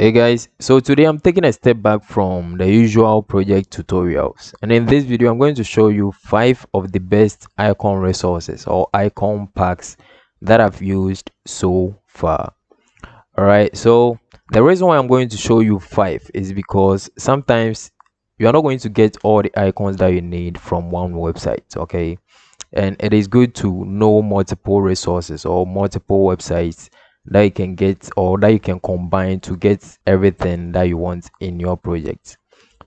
Hey guys, so today I'm taking a step back from the usual project tutorials, and in this video I'm going to show you 5 of the best icon resources or icon packs that I've used so far. Alright, so the reason why I'm going to show you 5 is because sometimes you are not going to get all the icons that you need from one website, okay? And it is good to know multiple resources or multiple websites that you can get or that you can combine to get everything that you want in your project.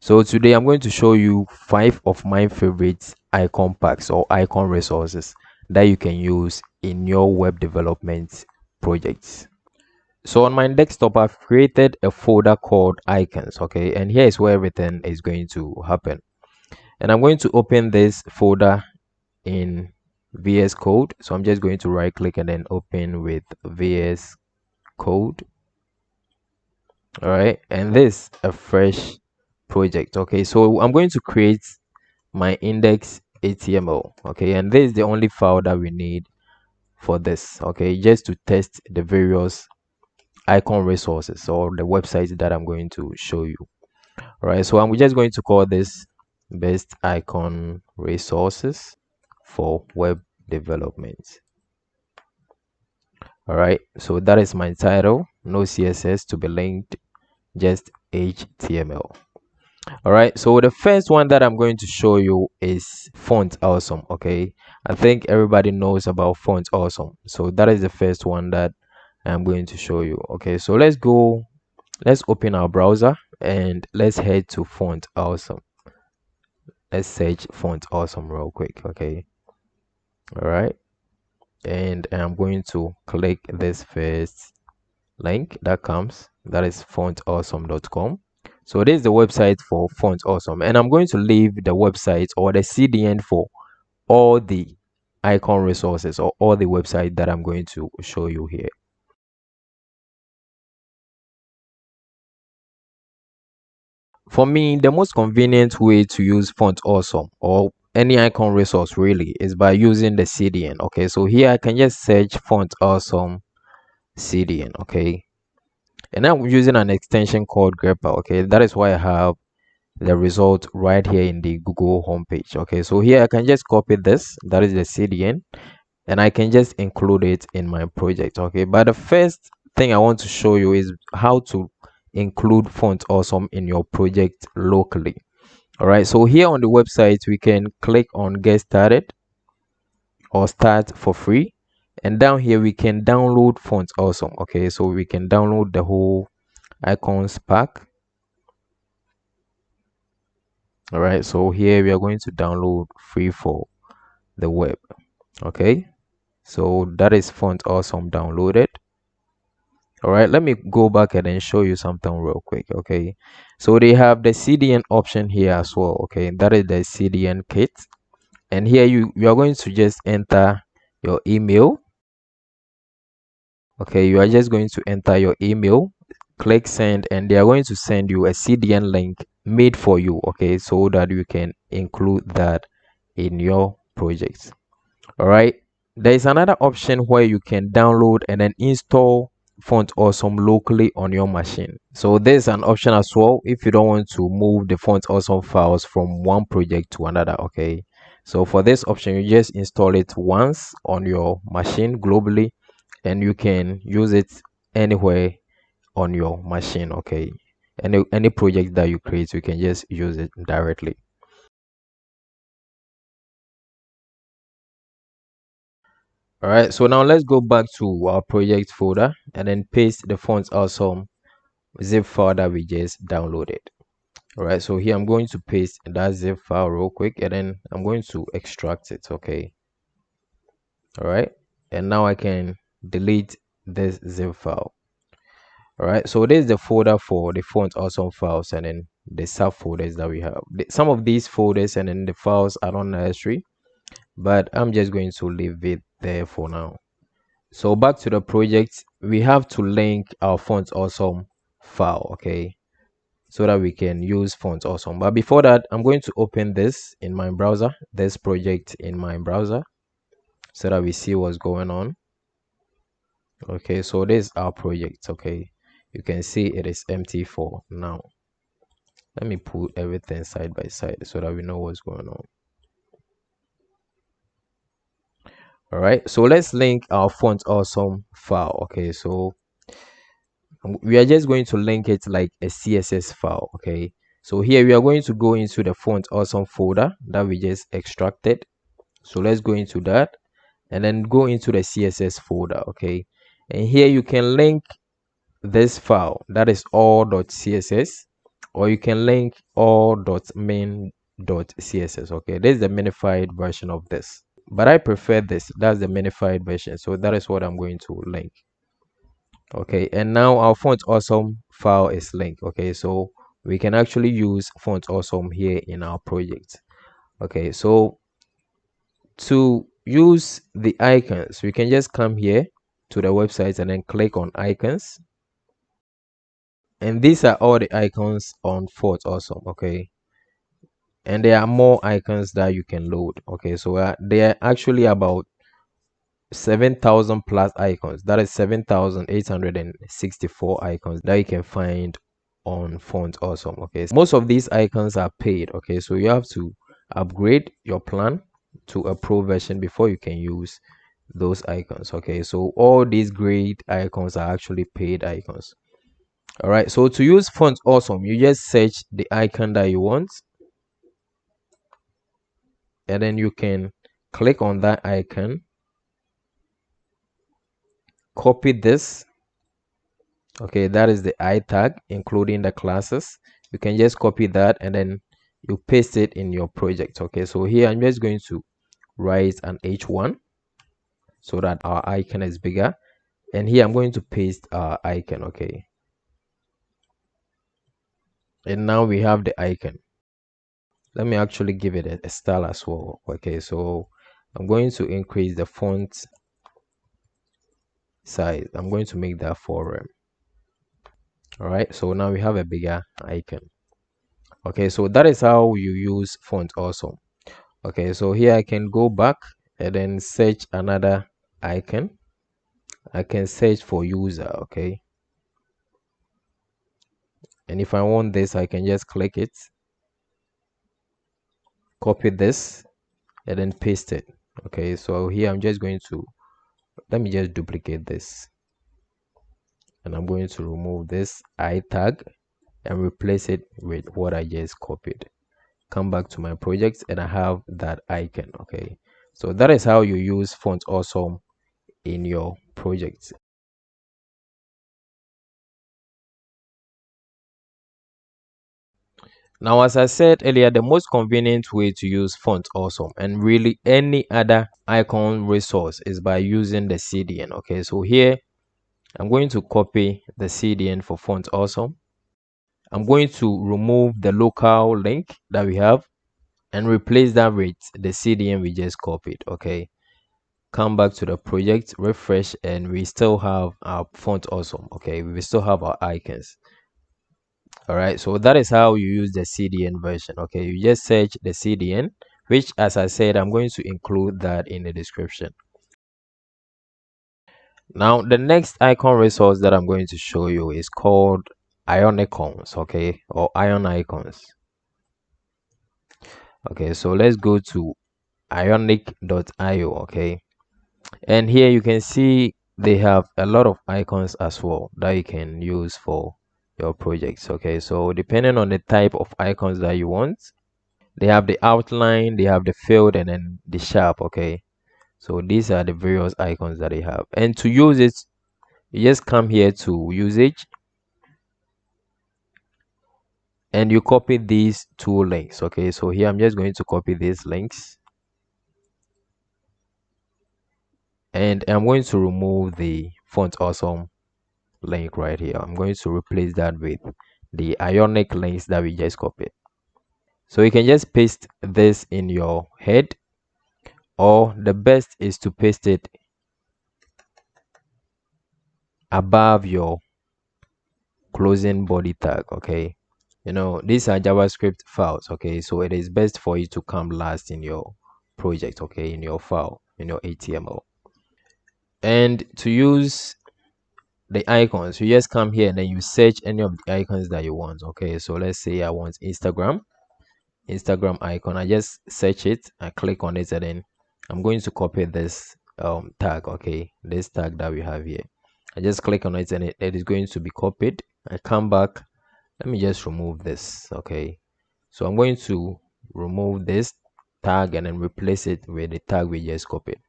So today I'm going to show you 5 of my favorite icon packs or icon resources that you can use in your web development projects. So on my desktop I've created a folder called icons, okay, and here is where everything is going to happen. And I'm going to open this folder in VS Code. So I'm just going to right click and then open with VS Code. All right, and this a fresh project. Okay, so I'm going to create my index HTML. Okay, and this is the only file that we need for this. Okay, just to test the various icon resources or the websites that I'm going to show you. All right, so I'm just going to call this best icon resources for web development. All right, so that is my title. No CSS to be linked, just HTML. All right, so the first one that I'm going to show you is Font Awesome. Okay, I think everybody knows about Font Awesome, so that is the first one that I'm going to show you. Okay, so let's open our browser and let's head to Font Awesome. Let's search Font Awesome real quick. Okay, all right, and I'm going to click this first link that comes, that is fontawesome.com. So this is the website for Font Awesome, and I'm going to leave the website or the CDN for all the icon resources or all the website that I'm going to show you here. For me, the most convenient way to use Font Awesome or any icon resource really is by using the CDN. Okay, so here I can just search Font Awesome CDN. Okay, and I'm using an extension called grepper. Okay, that is why I have the result right here in the Google homepage. Okay, so here I can just copy this, that is the CDN, and I can just include it in my project. Okay, but the first thing I want to show you is how to include Font Awesome in your project locally. All right, so here on the website we can click on get started or start for free, and down here we can download Font Awesome. Okay, so we can download the whole icons pack. All right, so here we are going to download free for the web. Okay, so that is Font Awesome downloaded. All right, let me go back and then show you something real quick. Okay, so they have the CDN option here as well. Okay, that is the CDN kit, and here you are going to just enter your email. Okay, you are just going to enter your email, click send, and they are going to send you a CDN link made for you. Okay, so that you can include that in your project. All right, there is another option where you can download and then install Font Awesome locally on your machine. So there's an option as well if you don't want to move the Font Awesome files from one project to another. Okay, so for this option you just install it once on your machine globally, and you can use it anywhere on your machine. Okay, any project that you create, you can just use it directly. All right, so now let's go back to our project folder and then paste the Font Awesome zip file that we just downloaded. All right, so here I'm going to paste that zip file real quick, and then I'm going to extract it. Okay, all right, and now I can delete this zip file. All right, so this is the folder for the Font Awesome files, and then the subfolders that we have. Some of these folders and then the files are not necessary, but I'm just going to leave it there for now. So back to the project, we have to link our Font Awesome file, okay, so that we can use Font Awesome. But before that, I'm going to open this in my browser, this project in my browser, so that we see what's going on. Okay, so this is our project. Okay, you can see it is empty for now. Let me put everything side by side so that we know what's going on. All right, so let's link our font awesome file. Okay, so we are just going to link it like a CSS file. Okay, so here we are going to go into the font awesome folder that we just extracted. So let's go into that and then go into the CSS folder. Okay, and here you can link this file, that is all.css, or you can link all.main.css. okay, this is the minified version of this, but I prefer this. That's the minified version, so that is what I'm going to link. Okay, and now our font awesome file is linked. Okay, so we can actually use font awesome here in our project. Okay, so to use the icons, we can just come here to the website and then click on icons, and these are all the icons on font awesome. Okay, and there are more icons that you can load. Okay, so there are actually about 7,000 plus icons. That is 7,864 icons that you can find on font awesome. Okay, so most of these icons are paid. Okay, so you have to upgrade your plan to a pro version before you can use those icons. Okay, so all these great icons are actually paid icons. All right, so to use font awesome, you just search the icon that you want, and then you can click on that icon, copy this. Okay, that is the I tag, including the classes. You can just copy that and then you paste it in your project. Okay, so here I'm just going to write an H1 so that our icon is bigger, and here I'm going to paste our icon. Okay, and now we have the icon. Let me actually give it a style as well. Okay, so I'm going to increase the font size. I'm going to make that 4 all right, so now we have a bigger icon. Okay, so that is how you use font awesome. Okay, so here I can go back and then search another icon. I can search for user. Okay, and if I want this, I can just click it, copy this, and then paste it. Okay, so here I'm just going to, let me just duplicate this, and I'm going to remove this I tag and replace it with what I just copied. Come back to my project and I have that icon. Okay, so that is how you use font awesome in your project. Now, as I said earlier, the most convenient way to use font awesome and really any other icon resource is by using the CDN. Okay, so here I'm going to copy the CDN for font awesome. I'm going to remove the local link that we have and replace that with the CDN we just copied. Okay, come back to the project, refresh, and we still have our font awesome. Okay, we still have our icons. All right, so that is how you use the CDN version. Okay, you just search the CDN, which, as I said, I'm going to include that in the description. Now the next icon resource that I'm going to show you is called IONICONS. Okay, or IONICONS. Okay, so let's go to ionic.io. okay, and here you can see they have a lot of icons as well that you can use for your projects. Okay, so depending on the type of icons that you want, they have the outline, they have the field, and then the sharp. Okay, so these are the various icons that they have, and to use it, you just come here to usage and you copy these two links. Okay, so here I'm just going to copy these links and I'm going to remove the font awesome link right here. I'm going to replace that with the ionic links that we just copied. So you can just paste this in your head, or the best is to paste it above your closing body tag. Okay, you know, these are JavaScript files. Okay, so it is best for you to come last in your project. Okay, in your file, in your HTML. And to use the icons, you just come here and then you search any of the icons that you want. Okay, so let's say I want Instagram icon. I just search it, I click on it, and then I'm going to copy this tag. Okay, this tag that we have here, I just click on it and it is going to be copied. I come back, let me just remove this. Okay, so I'm going to remove this tag and then replace it with the tag we just copied.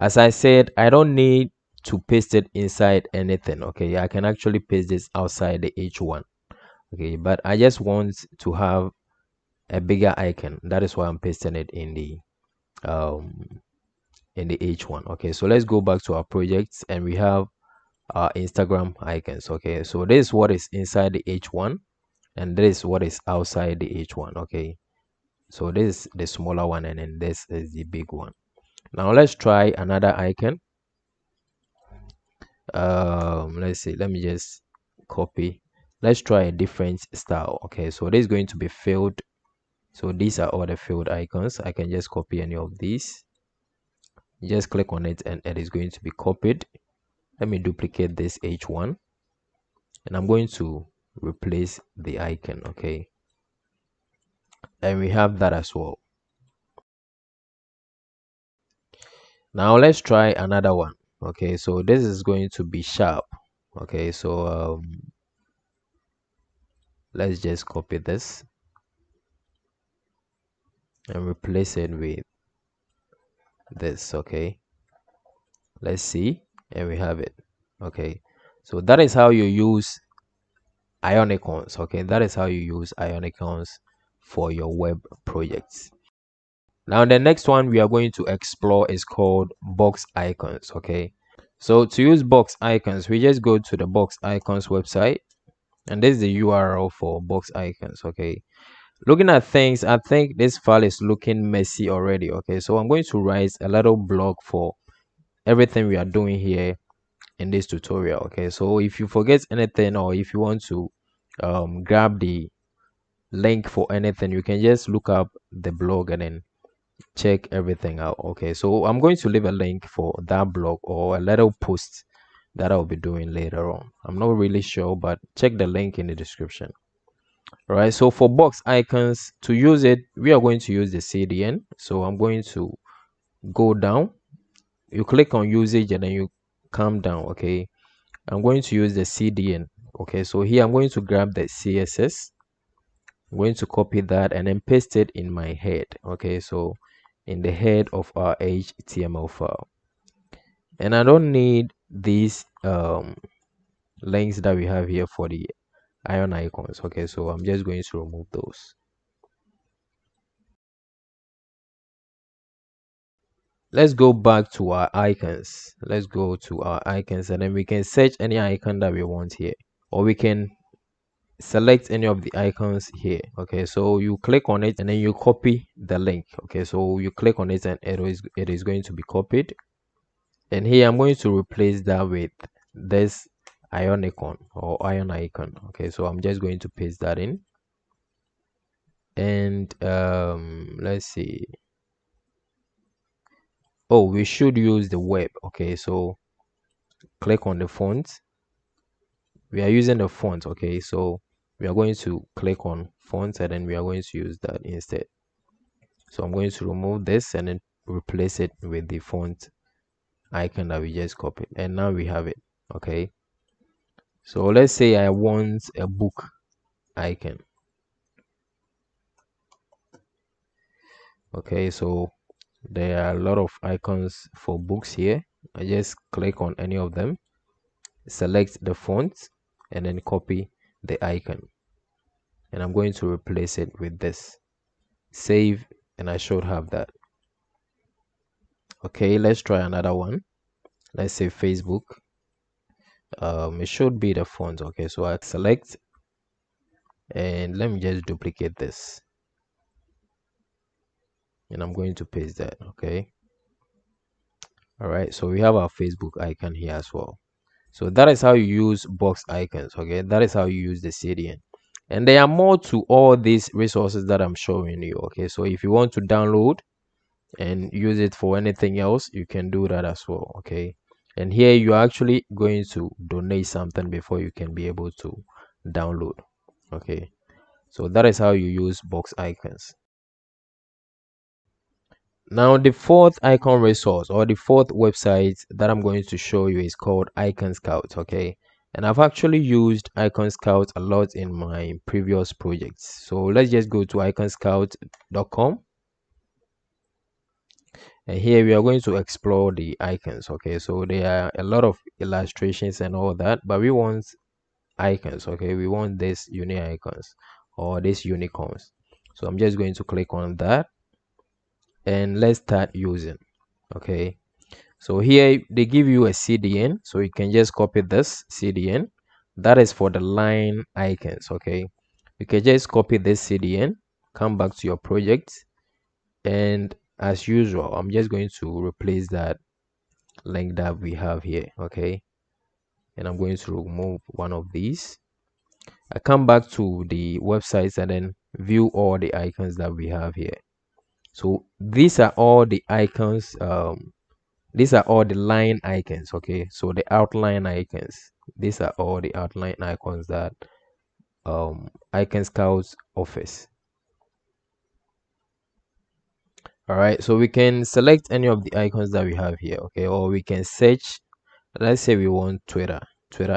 As I said, I don't need to paste it inside anything. Okay, I can actually paste this outside the H1. Okay, but I just want to have a bigger icon. That is why I'm pasting it in the H1. Okay, so let's go back to our projects and we have our Instagram icons. Okay, so this is what is inside the H1 and this is what is outside the H1. Okay, so this is the smaller one and then this is the big one. Now let's try another icon. Let's see, let me just copy. Let's try a different style. Okay, so this is going to be filled. So these are all the filled icons. I can just copy any of these, just click on it and it is going to be copied. Let me duplicate this H1 and I'm going to replace the icon. Okay, and we have that as well. Now let's try another one. Okay, so this is going to be sharp. Okay, so let's just copy this and replace it with this. Okay, let's see, and we have it. Okay, so that is how you use IONICONS. Okay, that is how you use IONICONS for your web projects. Now the next one we are going to explore is called BOXICONS. Okay, so to use BOXICONS, we just go to the BOXICONS website and this is the URL for BOXICONS. Okay, looking at things, I think this file is looking messy already. Okay, so I'm going to write a little blog for everything we are doing here in this tutorial. Okay, so if you forget anything or if you want to grab the link for anything, you can just look up the blog and then check everything out. Okay, so I'm going to leave a link for that blog or a little post that I'll be doing later on. I'm not really sure, but check the link in the description. All right, so for BOXICONS, to use it, we are going to use the CDN. So I'm going to go down, you click on usage and then you come down. Okay, I'm going to use the CDN. Okay, so here I'm going to grab the CSS. I'm going to copy that and then paste it in my head. Okay, so in the head of our HTML file. And I don't need these links that we have here for the IONICONS. Okay, so I'm just going to remove those. Let's go back to our icons. Let's go to our icons and then we can search any icon that we want here, or we can select any of the icons here. Okay, so you click on it and then you copy the link. Okay, so you click on it and it is going to be copied, and here I'm going to replace that with this IONICON or ion icon. Okay, so I'm just going to paste that in, and let's see. Oh, we should use the web. Okay, so click on the font. We are using the font. Okay, so we are going to click on font and then we are going to use that instead. So I'm going to remove this and then replace it with the font icon that we just copied, and now we have it. Okay, so let's say I want a book icon. Okay, so there are a lot of icons for books here. I just click on any of them, select the font and then copy the icon, and I'm going to replace it with this. Save, and I should have that. Okay, let's try another one. Let's say Facebook. It should be the font. Okay, so I select and let me just duplicate this and I'm going to paste that. Okay, all right, so we have our Facebook icon here as well. So that is how you use BOXICONS. Okay, that is how you use the CDN, and there are more to all these resources that I'm showing you. Okay, so if you want to download and use it for anything else, you can do that as well. Okay, and here you are actually going to donate something before you can be able to download. Okay, so that is how you use box icons. Now the fourth icon resource, or the fourth website that I'm going to show you, is called ICONSCOUT. Okay, and I've actually used ICONSCOUT a lot in my previous projects. So let's just go to iconscout.com, and here we are going to explore the icons. Okay, so there are a lot of illustrations and all that, but we want icons. Okay, we want this uni icons or this unicorns. So I'm just going to click on that, and let's start using. Okay, so here they give you a CDN, so you can just copy this CDN. That is for the line icons. Okay, you can just copy this CDN, come back to your project, and as usual, I'm just going to replace that link that we have here. Okay, and I'm going to remove one of these. I come back to the websites and then view all the icons that we have here. So these are all the icons. These are all the line icons. Okay, so the outline icons. These are all the outline icons that ICONSCOUT offers. All right, so we can select any of the icons that we have here. Okay, or we can search. Let's say we want Twitter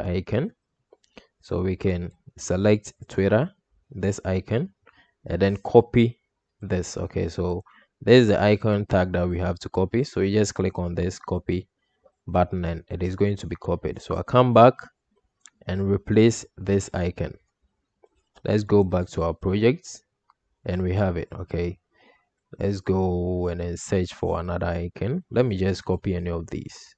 icon. So we can select Twitter, this icon, and then copy this. Okay, so this is the icon tag that we have to copy. So you just click on this copy button and it is going to be copied. So I come back and replace this icon. Let's go back to our projects and we have it. Okay, let's go and then search for another icon. Let me just copy any of these,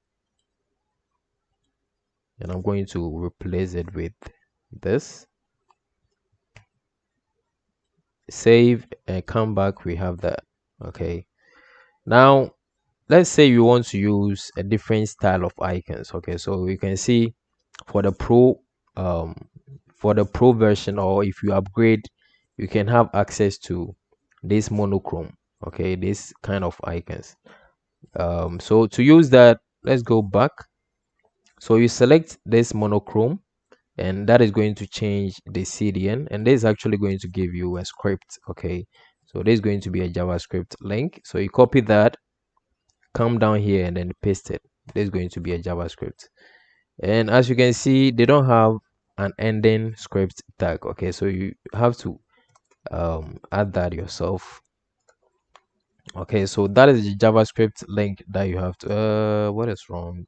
and I'm going to replace it with this. Save and come back. We have that. Okay, now let's say you want to use a different style of icons. Okay, so you can see for the um pro version, or if you upgrade, you can have access to this monochrome. Okay, this kind of icons. So to use that, let's go back. So you select this monochrome, and that is going to change the CDN, and this is actually going to give you a script. Okay, so this is going to be a JavaScript link. So you copy that, come down here and then paste it. This is going to be a JavaScript, and as you can see, they don't have an ending script tag. Okay, so you have to add that yourself. Okay, so that is the JavaScript link that you have to what is wrong?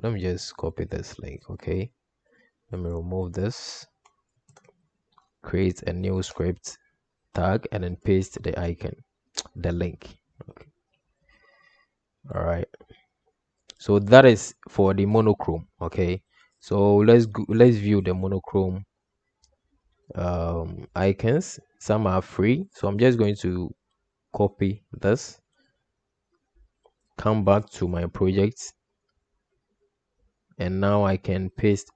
Let me just copy this link. Okay, let me remove this, create a new script tag, and then paste the icon, the link. Okay, all right, so that is for the monochrome. Okay, so let's view the monochrome icons. Some are free, so I'm just going to copy this, come back to my project, and now I can paste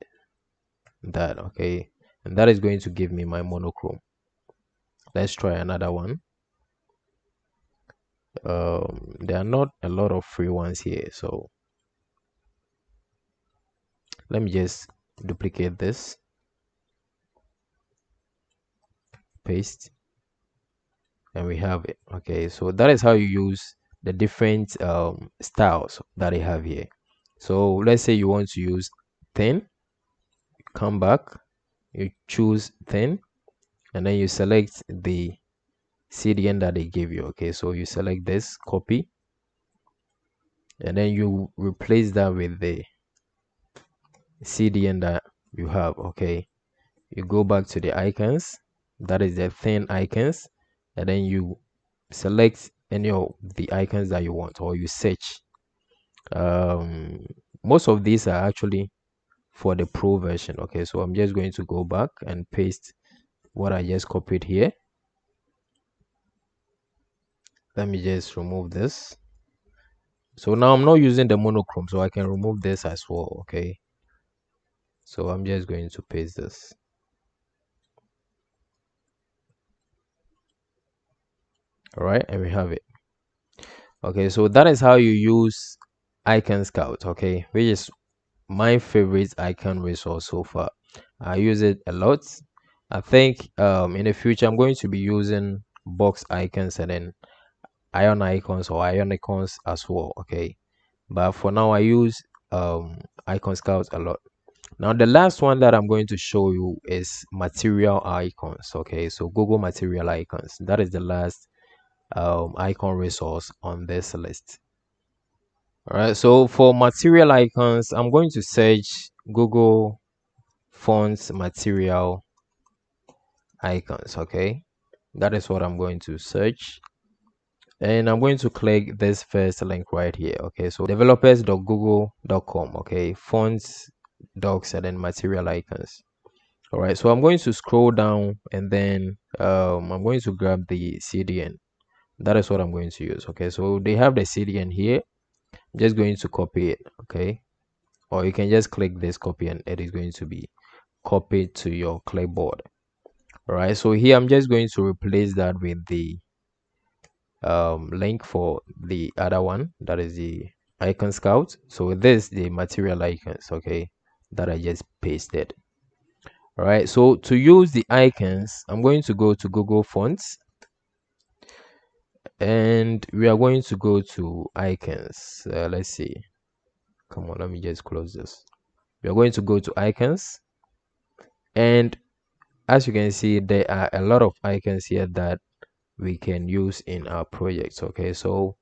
that. Okay, and that is going to give me my monochrome. Let's try another one. There are not a lot of free ones here, so let me just duplicate this, paste, and we have it. Okay, so that is how you use the different styles that I have here. So let's say you want to use thin, come back, you choose thin, and then you select the CDN that they give you. Okay, so you select this, copy, and then you replace that with the CDN that you have. Okay, you go back to the icons, that is the thin icons, and then you select any of the icons that you want, or you search. Most of these are actually for the pro version. Okay, so I'm just going to go back and paste what I just copied here. Let me just remove this. So now I'm not using the monochrome, so I can remove this as well. Okay, so I'm just going to paste this. All right, and we have it. Okay, so that is how you use Icon Scout, okay, which is my favorite icon resource so far. I use it a lot. I think in the future I'm going to be using box icons and then ion icons or ionicons as well, okay, but for now I use Icon Scout a lot. Now the last one that I'm going to show you is material icons, okay, so Google material icons. That is the last icon resource on this list. All right, so for material icons I'm going to search Google fonts material icons, okay, that is what I'm going to search, and I'm going to click this first link right here, okay, so developers.google.com, okay, fonts, docs, and then material icons. All right, so I'm going to scroll down and then I'm going to grab the CDN. That is what I'm going to use, okay, so they have the CDN here. I'm just going to copy it, okay, or you can just click this copy and it is going to be copied to your clipboard. All right, so here I'm just going to replace that with the link for the other one, that is the Icon Scout. So with this, the material icons, okay, that I just pasted. All right, so to use the icons I'm going to go to Google Fonts and we are going to go to icons. Let's see, come on, let me just close this. We are going to go to icons, and as you can see there are a lot of icons here that we can use in our projects, okay, so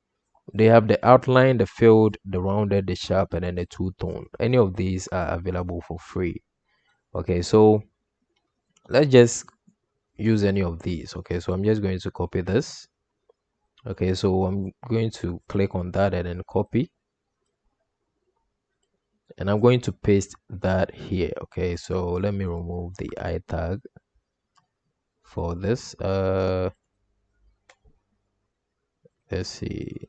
they have the outline, the filled, the rounded, the sharp, and then the two-tone. Any of these are available for free, okay, so let's just use any of these, okay, so I'm just going to copy this, okay, so I'm going to click on that and then copy, and I'm going to paste that here, okay, so let me remove the I tag for this. Let's see,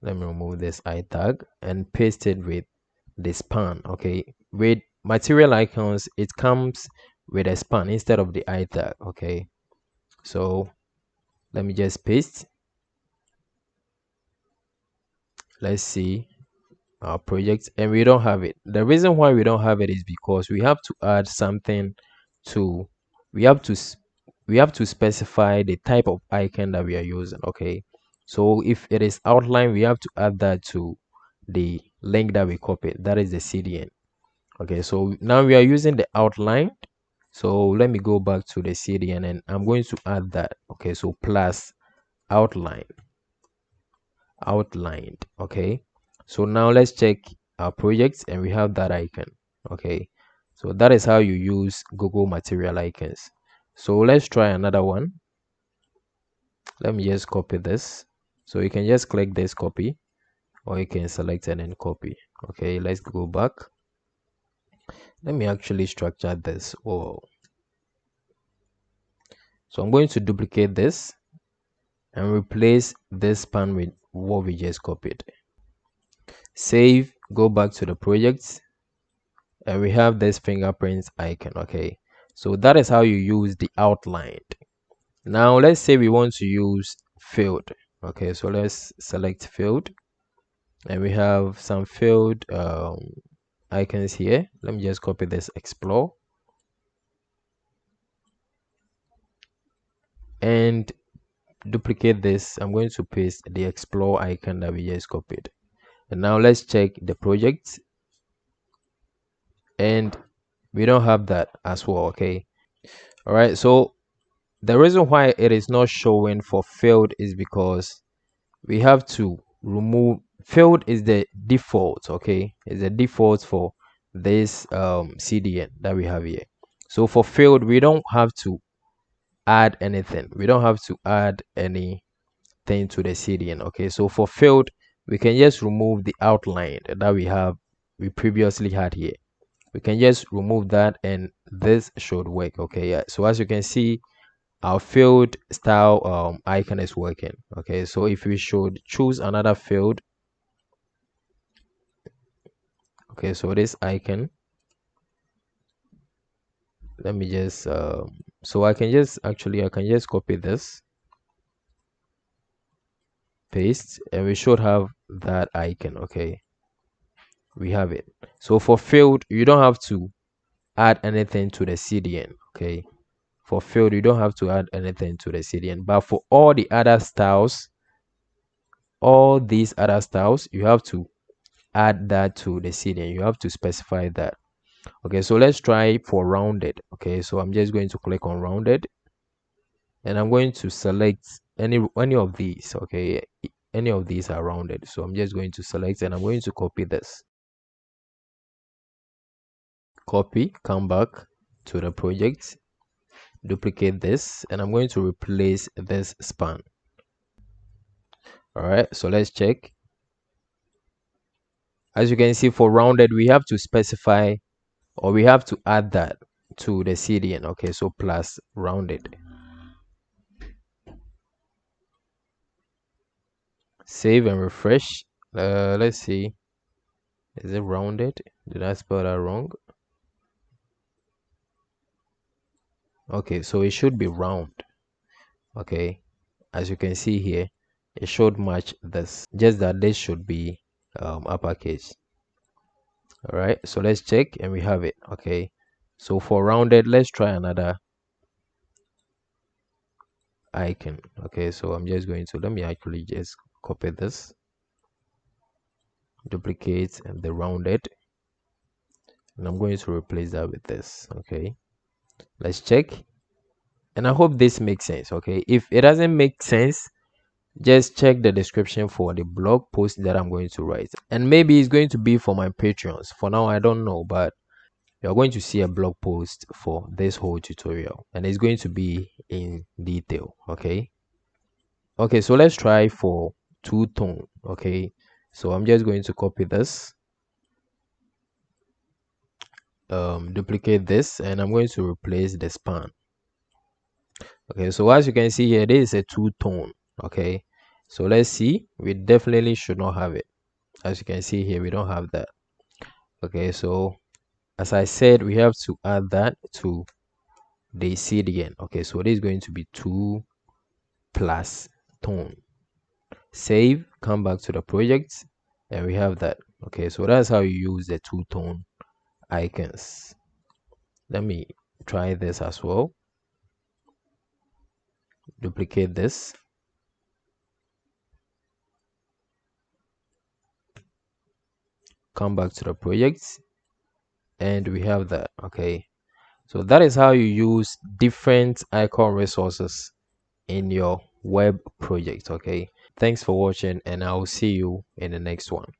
let me remove this I tag and paste it with the span, okay. With material icons it comes with a span instead of the I tag, okay, so let me just paste. Let's see our project, and we don't have it. The reason why we don't have it is because we have to add something to, we have to we have to specify the type of icon that we are using, okay, so if it is outline we have to add that to the link that we copied, that is the CDN, okay, so now we are using the outline, so let me go back to the CDN and I'm going to add that, okay, so plus outline, outlined, okay, so now let's check our projects and we have that icon, okay, so that is how you use Google material icons. So let's try another one. Let me just copy this, so you can just click this copy or you can select and then copy, okay, let's go back. Let me actually structure this. Oh, so I'm going to duplicate this and replace this span with what we just copied. Save, go back to the projects, and we have this fingerprints icon, okay, so that is how you use the outline. Now let's say we want to use field, okay, so let's select field and we have some field icons here. Let me just copy this, explore, and duplicate this. I'm going to paste the explore icon that we just copied, and now let's check the project and we don't have that as well, okay. All right, so the reason why it is not showing for field is because we have to remove field is the default, okay, is the default for this CDN that we have here. So for field we don't have to add anything, we don't have to add anything to the CDN, okay. So for field we can just remove the outline that we previously had here. We can just remove that and this should work, okay. Yeah, so as you can see our field style icon is working, okay. So if we should choose another field, okay, so this icon, let me just so I can just copy this paste, and we should have that icon. Okay, we have it. So for field, you don't have to add anything to the CDN. Okay, for field, you don't have to add anything to the CDN, but for all the other styles, all these other styles, you have to add that to the CDN. You have to specify that. Okay, so let's try for rounded. Okay, so I'm just going to click on rounded, and I'm going to select any of these. Okay, any of these are rounded, so I'm just going to select, and I'm going to copy this. Copy, come back to the project, duplicate this, and I'm going to replace this span. All right, so let's check. As you can see, for rounded, we have to specify, or we have to add that to the CDN. Okay, so plus rounded. Save and refresh. Let's see, is it rounded? Did I spell that wrong? Okay, so it should be round. Okay, as you can see here, it should match this, just that this should be uppercase. All right, so let's check, and we have it. Okay, so for rounded, let's try another icon. Okay, so I'm just going to, let me actually just copy this, duplicate and the rounded, and I'm going to replace that with this. Okay, let's check, and I hope this makes sense. Okay, if it doesn't make sense, just check the description for the blog post that I'm going to write, and maybe it's going to be for my Patreons. For now, I don't know, but you're going to see a blog post for this whole tutorial, and it's going to be in detail. Okay, so let's try for two-tone. Okay, so I'm just going to copy this, duplicate this, and I'm going to replace the span. Okay, so as you can see here, this is a two-tone. Okay, so let's see, we definitely should not have it. As you can see here, we don't have that. Okay, so as I said, we have to add that to the CDN. Okay, so this is going to be 2 plus tone. Save, come back to the project, and we have that. Okay, so that's how you use the two-tone icons. Let me try this as well. Duplicate this, come back to the project, and we have that. Okay, so that is how you use different icon resources in your web project. Okay, thanks for watching, and I'll see you in the next one.